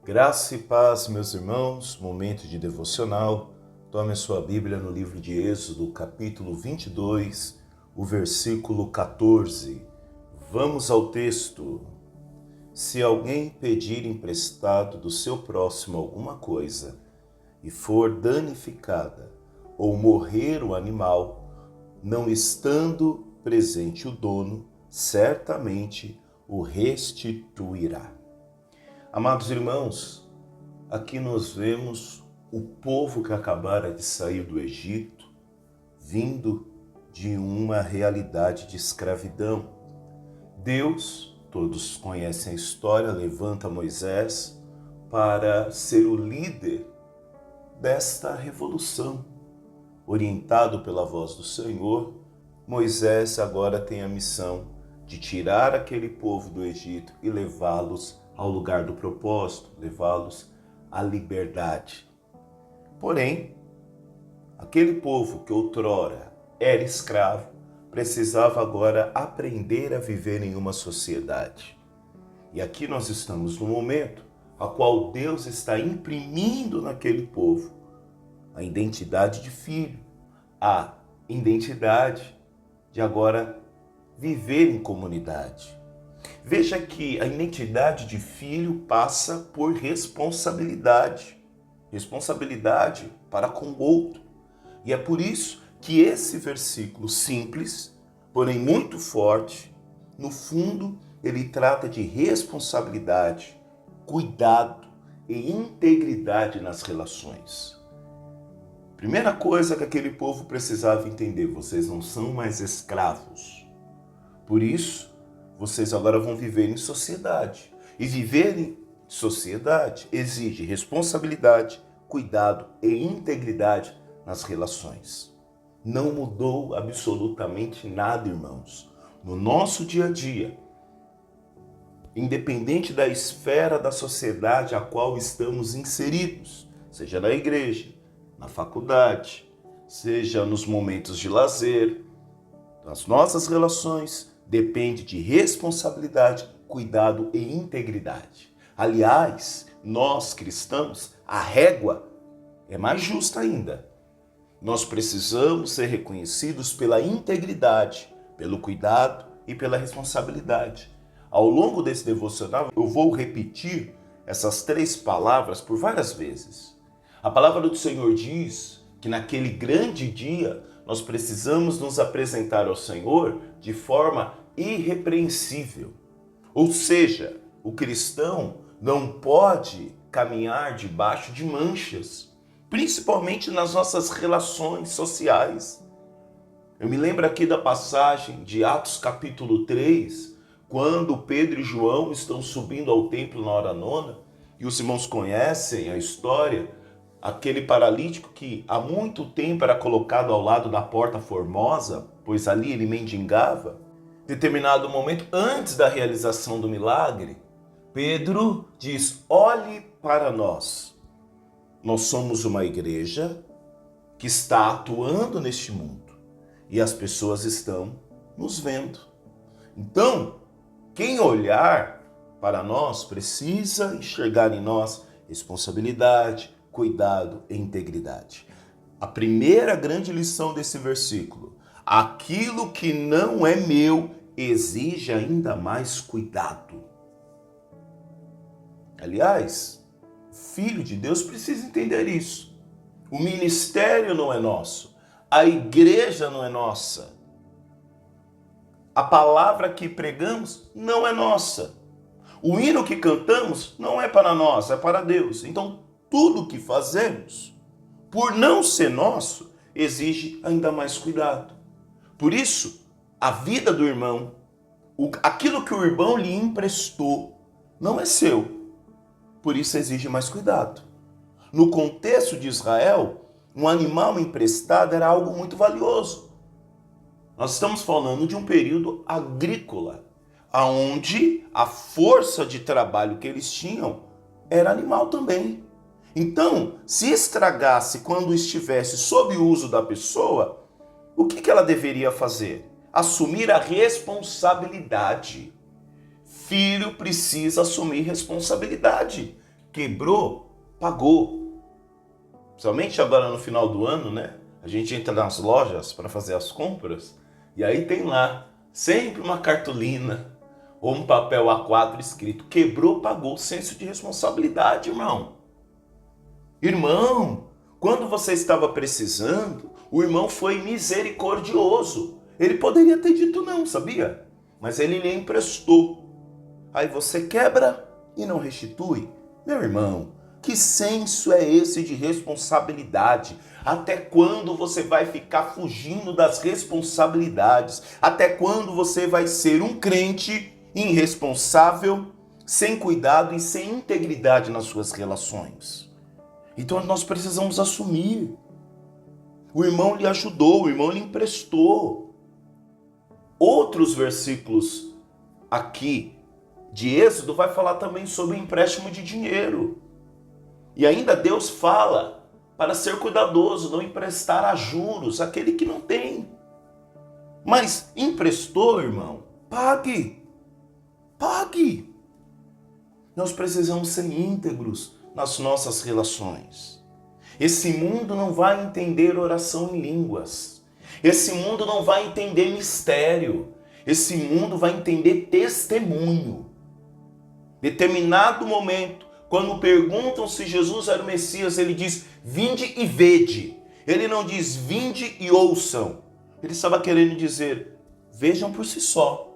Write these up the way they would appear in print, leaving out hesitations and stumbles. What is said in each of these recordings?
Graça e paz, meus irmãos, momento de devocional. Tome a sua Bíblia no livro de Êxodo, capítulo 22, o versículo 14. Vamos ao texto. Se alguém pedir emprestado do seu próximo alguma coisa e for danificada ou morrer o animal, não estando presente o dono, certamente o restituirá. Amados irmãos, aqui nós vemos o povo que acabara de sair do Egito, vindo de uma realidade de escravidão. Deus, todos conhecem a história, levanta Moisés para ser o líder desta revolução. Orientado pela voz do Senhor, Moisés agora tem a missão de tirar aquele povo do Egito e levá-los ao lugar do propósito, levá-los à liberdade. Porém, aquele povo que outrora era escravo, precisava agora aprender a viver em uma sociedade. E aqui nós estamos no momento a qual Deus está imprimindo naquele povo a identidade de filho, a identidade de agora viver em comunidade. Veja que a identidade de filho passa por responsabilidade. Responsabilidade para com o outro. E é por isso que esse versículo simples, porém muito forte, no fundo ele trata de responsabilidade, cuidado e integridade nas relações. Primeira coisa que aquele povo precisava entender: vocês não são mais escravos. Por isso, vocês agora vão viver em sociedade. E viver em sociedade exige responsabilidade, cuidado e integridade nas relações. Não mudou absolutamente nada, irmãos. No nosso dia a dia, independente da esfera da sociedade a qual estamos inseridos, seja na igreja, na faculdade, seja nos momentos de lazer, nas nossas relações, depende de responsabilidade, cuidado e integridade. Aliás, nós cristãos, a régua é mais justa ainda. Nós precisamos ser reconhecidos pela integridade, pelo cuidado e pela responsabilidade. Ao longo desse devocional, eu vou repetir essas três palavras por várias vezes. A palavra do Senhor diz que naquele grande dia nós precisamos nos apresentar ao Senhor de forma irrepreensível. Ou seja, o cristão não pode caminhar debaixo de manchas, principalmente nas nossas relações sociais. Eu me lembro aqui da passagem de Atos capítulo 3, quando Pedro e João estão subindo ao templo na hora nona, e os irmãos conhecem a história, aquele paralítico que há muito tempo era colocado ao lado da porta formosa, pois ali ele mendigava. Determinado momento, antes da realização do milagre, Pedro diz: olhe para nós. Nós somos uma igreja que está atuando neste mundo e as pessoas estão nos vendo. Então, quem olhar para nós precisa enxergar em nós responsabilidade, cuidado e integridade. A primeira grande lição desse versículo: aquilo que não é meu exige ainda mais cuidado. Aliás, filho de Deus precisa entender isso. O ministério não é nosso, a igreja não é nossa, a palavra que pregamos não é nossa, o hino que cantamos não é para nós, é para Deus. Então, tudo que fazemos, por não ser nosso, exige ainda mais cuidado. Por isso, a vida do irmão, aquilo que o irmão lhe emprestou, não é seu. Por isso exige mais cuidado. No contexto de Israel, um animal emprestado era algo muito valioso. Nós estamos falando de um período agrícola, onde a força de trabalho que eles tinham era animal também. Então, se estragasse quando estivesse sob o uso da pessoa, o que ela deveria fazer? Assumir a responsabilidade. Filho precisa assumir responsabilidade. Quebrou, pagou. Principalmente agora no final do ano, né? A gente entra nas lojas para fazer as compras e aí tem lá sempre uma cartolina ou um papel A4 escrito: quebrou, pagou. Senso de responsabilidade, irmão. Irmão, quando você estava precisando, o irmão foi misericordioso. Ele poderia ter dito não, sabia? Mas ele lhe emprestou. Aí você quebra e não restitui. Meu irmão, que senso é esse de responsabilidade? Até quando você vai ficar fugindo das responsabilidades? Até quando você vai ser um crente irresponsável, sem cuidado e sem integridade nas suas relações? Então nós precisamos assumir. O irmão lhe ajudou, o irmão lhe emprestou. Outros versículos aqui de Êxodo vai falar também sobre empréstimo de dinheiro. E ainda Deus fala para ser cuidadoso, não emprestar a juros aquele que não tem. Mas emprestou, irmão, pague. Pague. Nós precisamos ser íntegros nas nossas relações. Esse mundo não vai entender oração em línguas. Esse mundo não vai entender mistério. Esse mundo vai entender testemunho. Determinado momento, quando perguntam se Jesus era o Messias, ele diz: vinde e vede. Ele não diz: vinde e ouçam. Ele estava querendo dizer: vejam por si só.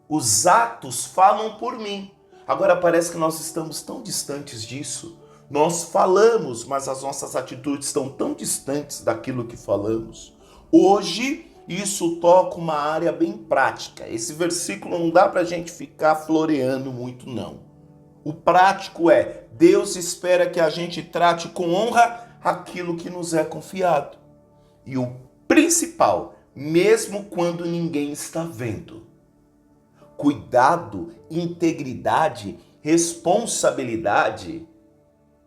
Os atos falam por mim. Agora parece que nós estamos tão distantes disso. Nós falamos, mas as nossas atitudes estão tão distantes daquilo que falamos. Hoje, isso toca uma área bem prática. Esse versículo não dá para a gente ficar floreando muito, não. O prático é: Deus espera que a gente trate com honra aquilo que nos é confiado. E o principal, mesmo quando ninguém está vendo. Cuidado, integridade, responsabilidade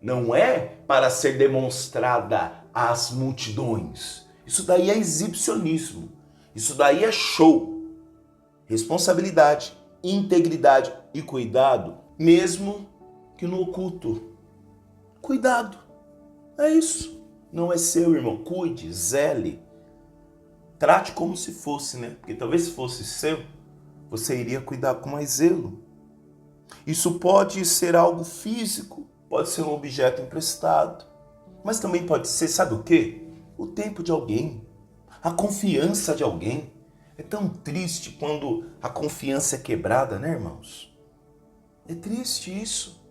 não é para ser demonstrada às multidões. Isso daí é exibicionismo. Isso daí é show. Responsabilidade, integridade e cuidado, mesmo que no oculto. Cuidado. É isso. Não é seu, irmão. Cuide, zele. Trate como se fosse, né? Porque talvez se fosse seu, você iria cuidar com mais zelo. Isso pode ser algo físico, pode ser um objeto emprestado, mas também pode ser, sabe o quê? O tempo de alguém, a confiança de alguém. É tão triste quando a confiança é quebrada, né, irmãos? É triste isso.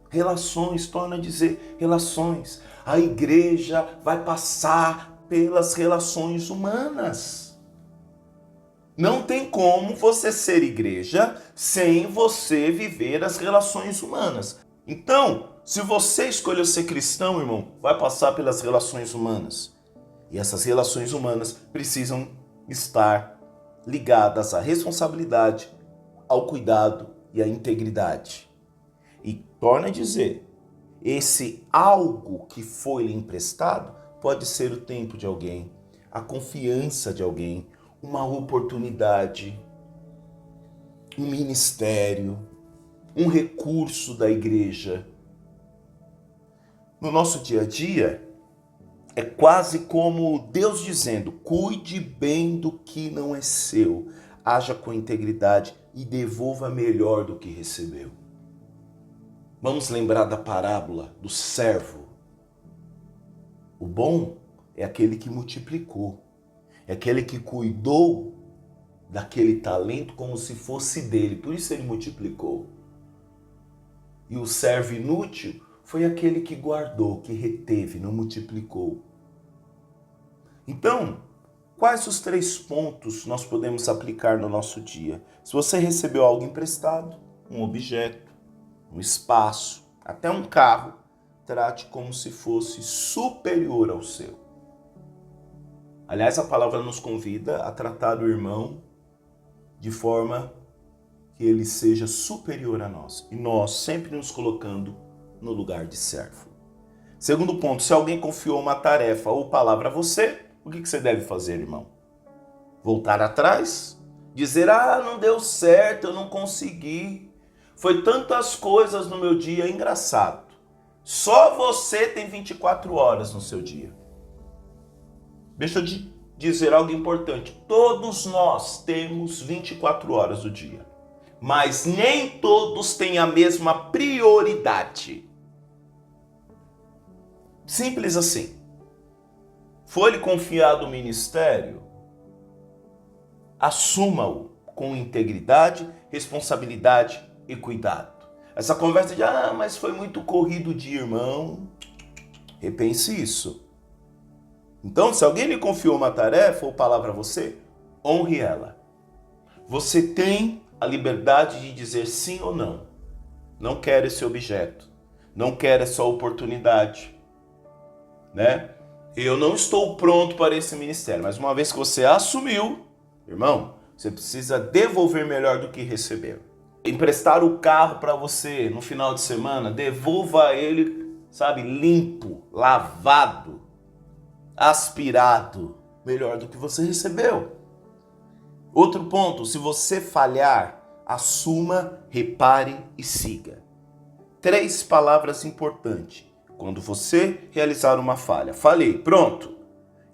Relações, torna a dizer, relações. A igreja vai passar pelas relações humanas. Não tem como você ser igreja sem você viver as relações humanas. Então, se você escolheu ser cristão, irmão, vai passar pelas relações humanas. E essas relações humanas precisam estar ligadas à responsabilidade, ao cuidado e à integridade. E torna a dizer, esse algo que foi lhe emprestado pode ser o tempo de alguém, a confiança de alguém, uma oportunidade, um ministério, um recurso da igreja. No nosso dia a dia, é quase como Deus dizendo: cuide bem do que não é seu, haja com integridade e devolva melhor do que recebeu. Vamos lembrar da parábola do servo. O bom é aquele que multiplicou. É aquele que cuidou daquele talento como se fosse dele. Por isso ele multiplicou. E o servo inútil foi aquele que guardou, que reteve, não multiplicou. Então, quais os 3 pontos nós podemos aplicar no nosso dia? Se você recebeu algo emprestado, um objeto, um espaço, até um carro, trate como se fosse superior ao seu. Aliás, a palavra nos convida a tratar o irmão de forma que ele seja superior a nós. E nós sempre nos colocando no lugar de servo. Segundo ponto, se alguém confiou uma tarefa ou palavra a você, o que você deve fazer, irmão? Voltar atrás? Dizer: não deu certo, eu não consegui. Foi tantas coisas no meu dia, engraçado. Só você tem 24 horas no seu dia. Deixa eu te dizer algo importante. Todos nós temos 24 horas do dia. Mas nem todos têm a mesma prioridade. Simples assim. Foi-lhe confiado o ministério? Assuma-o com integridade, responsabilidade e cuidado. Essa conversa de, mas foi muito corrido de irmão. Repense isso. Então, se alguém lhe confiou uma tarefa ou palavra a você, honre ela. Você tem a liberdade de dizer sim ou não. Não quero esse objeto. Não quero essa oportunidade. Né? Eu não estou pronto para esse ministério. Mas uma vez que você assumiu, irmão, você precisa devolver melhor do que recebeu. Emprestar o carro para você no final de semana, devolva ele, sabe, limpo, lavado, aspirado, melhor do que você recebeu. Outro ponto, se você falhar, assuma, repare e siga. 3 palavras importantes quando você realizar uma falha. Falei, pronto.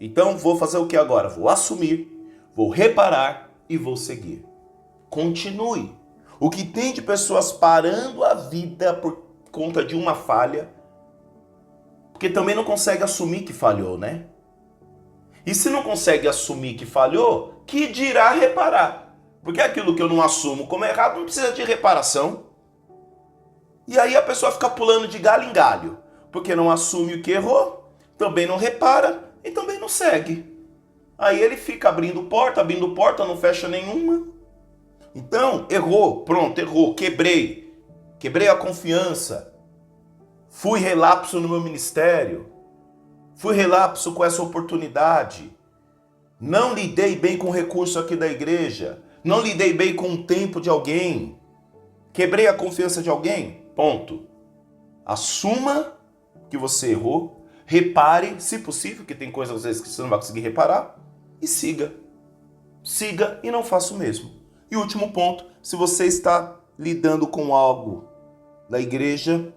Então vou fazer o que agora? Vou assumir, vou reparar e vou seguir. Continue. O que tem de pessoas parando a vida por conta de uma falha, porque também não consegue assumir que falhou, né? E se não consegue assumir que falhou, que dirá reparar? Porque aquilo que eu não assumo como errado não precisa de reparação. E aí a pessoa fica pulando de galho em galho, porque não assume o que errou, também não repara e também não segue. Aí ele fica abrindo porta, não fecha nenhuma. Então, errou, pronto, errou, quebrei a confiança, fui relapso no meu ministério, fui relapso com essa oportunidade, não lidei bem com o recurso aqui da igreja, não lidei bem com o tempo de alguém, quebrei a confiança de alguém, ponto. Assuma que você errou, repare, se possível, que tem coisas às vezes que você não vai conseguir reparar, e siga. Siga e não faça o mesmo. E último ponto, se você está lidando com algo da igreja,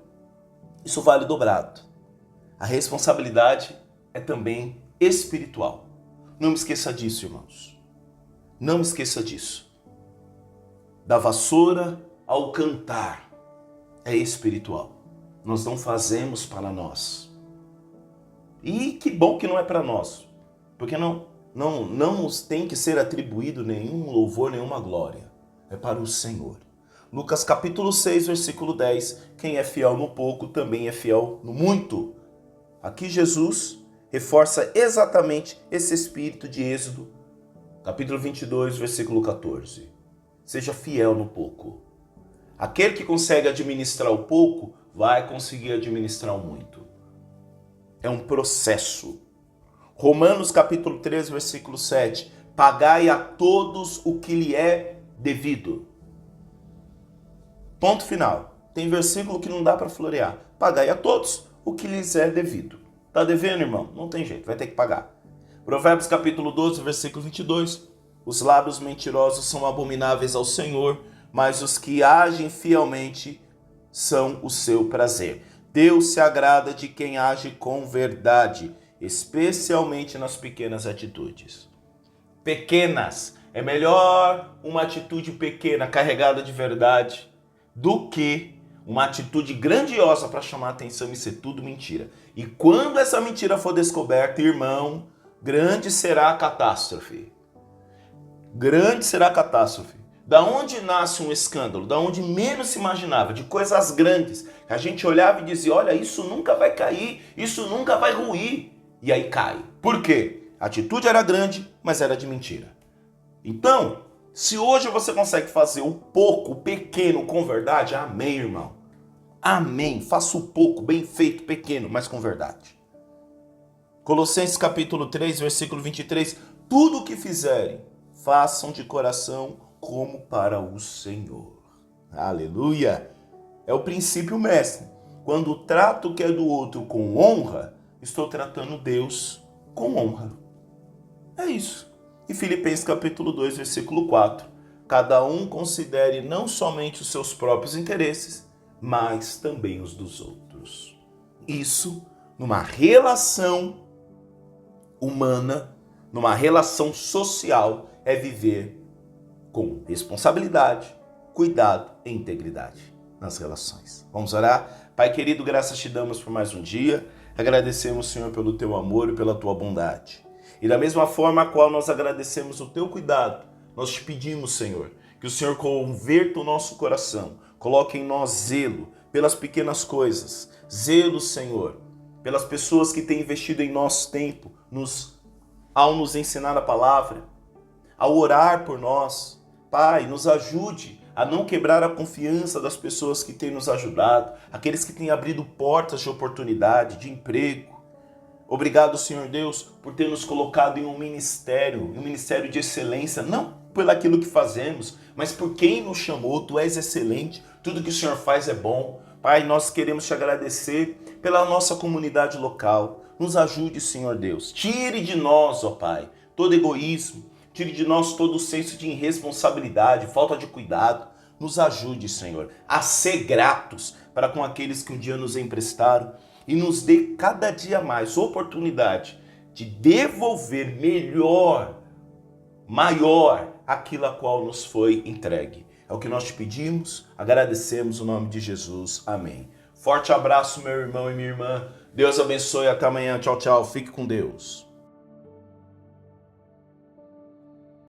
isso vale dobrado. A responsabilidade é também espiritual. Não me esqueça disso, irmãos. Não me esqueça disso. Da vassoura ao cantar é espiritual. Nós não fazemos para nós. E que bom que não é para nós. Porque não nos tem que ser atribuído nenhum louvor, nenhuma glória. É para o Senhor. Lucas capítulo 6, versículo 10. Quem é fiel no pouco também é fiel no muito. Aqui Jesus reforça exatamente esse espírito de Êxodo, capítulo 22, versículo 14. Seja fiel no pouco. Aquele que consegue administrar o pouco, vai conseguir administrar o muito. É um processo. Romanos capítulo 3, versículo 7. Pagai a todos o que lhe é devido. Ponto final. Tem versículo que não dá para florear. Pagai a todos o que lhes é devido. Tá devendo, irmão? Não tem jeito, vai ter que pagar. Provérbios capítulo 12, versículo 22. Os lábios mentirosos são abomináveis ao Senhor, mas os que agem fielmente são o seu prazer. Deus se agrada de quem age com verdade, especialmente nas pequenas atitudes. Pequenas. É melhor uma atitude pequena, carregada de verdade, do que uma atitude grandiosa para chamar a atenção e ser tudo mentira. E quando essa mentira for descoberta, irmão, grande será a catástrofe. Grande será a catástrofe. Da onde nasce um escândalo? Da onde menos se imaginava, de coisas grandes, que a gente olhava e dizia, olha, isso nunca vai cair, isso nunca vai ruir. E aí cai. Por quê? A atitude era grande, mas era de mentira. Então, se hoje você consegue fazer o pouco, o pequeno com verdade, amém, irmão. Amém. Faça o pouco, bem feito, pequeno, mas com verdade. Colossenses capítulo 3, versículo 23. Tudo o que fizerem, façam de coração como para o Senhor. Aleluia. É o princípio mestre. Quando trato o que é do outro com honra, estou tratando Deus com honra. É isso. E Filipenses capítulo 2, versículo 4. cada um considere não somente os seus próprios interesses, mas também os dos outros. Isso, numa relação humana, numa relação social, é viver com responsabilidade, cuidado e integridade nas relações. Vamos orar? Pai querido, graças te damos por mais um dia. Agradecemos, Senhor, pelo teu amor e pela tua bondade. E da mesma forma a qual nós agradecemos o teu cuidado, nós te pedimos, Senhor, que o Senhor converta o nosso coração, coloque em nós zelo pelas pequenas coisas, zelo, Senhor, pelas pessoas que têm investido em nosso tempo, ao nos ensinar a palavra, ao orar por nós. Pai, nos ajude a não quebrar a confiança das pessoas que têm nos ajudado, aqueles que têm abrido portas de oportunidade, de emprego. Obrigado, Senhor Deus, por ter nos colocado em um ministério de excelência, não por aquilo que fazemos, mas por quem nos chamou. Tu és excelente, tudo que o Senhor faz é bom. Pai, nós queremos te agradecer pela nossa comunidade local. Nos ajude, Senhor Deus. Tire de nós, ó Pai, todo egoísmo. Tire de nós todo o senso de irresponsabilidade, falta de cuidado. Nos ajude, Senhor, a ser gratos para com aqueles que um dia nos emprestaram e nos dê cada dia mais oportunidade de devolver melhor, maior, aquilo a qual nos foi entregue. É o que nós te pedimos, agradecemos o nome de Jesus. Amém. Forte abraço, meu irmão e minha irmã. Deus abençoe. Até amanhã. Tchau, tchau. Fique com Deus.